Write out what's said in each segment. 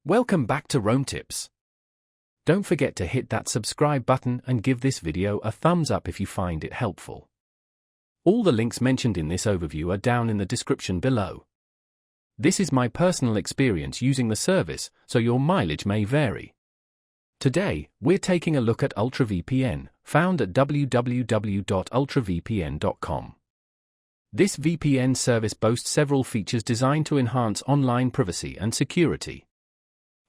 Welcome back to Roam Tips. Don't forget to hit that subscribe button and give this video a thumbs up if you find it helpful. All the links mentioned in this overview are down in the description below. This is my personal experience using the service, so your mileage may vary. Today, we're taking a look at UltraVPN, found at www.ultravpn.com. This VPN service boasts several features designed to enhance online privacy and security.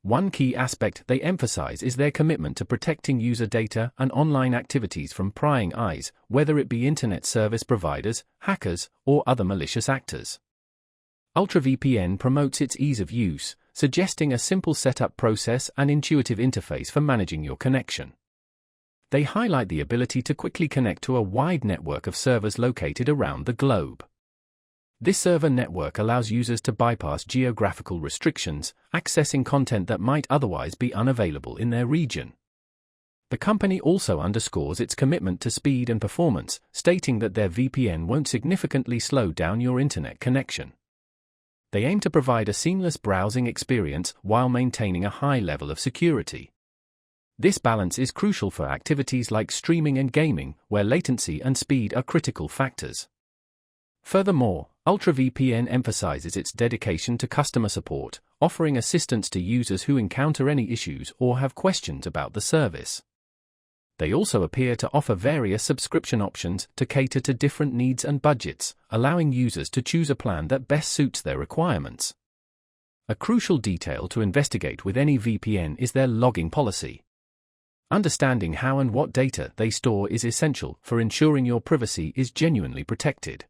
One key aspect they emphasize is their commitment to protecting user data and online activities from prying eyes, whether it be internet service providers, hackers, or other malicious actors. UltraVPN promotes its ease of use, suggesting a simple setup process and intuitive interface for managing your connection. They highlight the ability to quickly connect to a wide network of servers located around the globe. This server network allows users to bypass geographical restrictions, accessing content that might otherwise be unavailable in their region. The company also underscores its commitment to speed and performance, stating that their VPN won't significantly slow down your internet connection. They aim to provide a seamless browsing experience while maintaining a high level of security. This balance is crucial for activities like streaming and gaming, where latency and speed are critical factors. Furthermore, UltraVPN emphasizes its dedication to customer support, offering assistance to users who encounter any issues or have questions about the service. They also appear to offer various subscription options to cater to different needs and budgets, allowing users to choose a plan that best suits their requirements. A crucial detail to investigate with any VPN is their logging policy. Understanding how and what data they store is essential for ensuring your privacy is genuinely protected.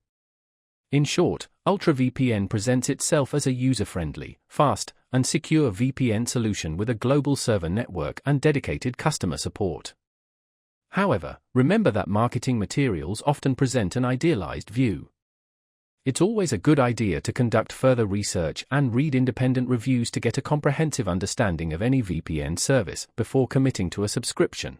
In short, UltraVPN presents itself as a user-friendly, fast, and secure VPN solution with a global server network and dedicated customer support. However, remember that marketing materials often present an idealized view. It's always a good idea to conduct further research and read independent reviews to get a comprehensive understanding of any VPN service before committing to a subscription.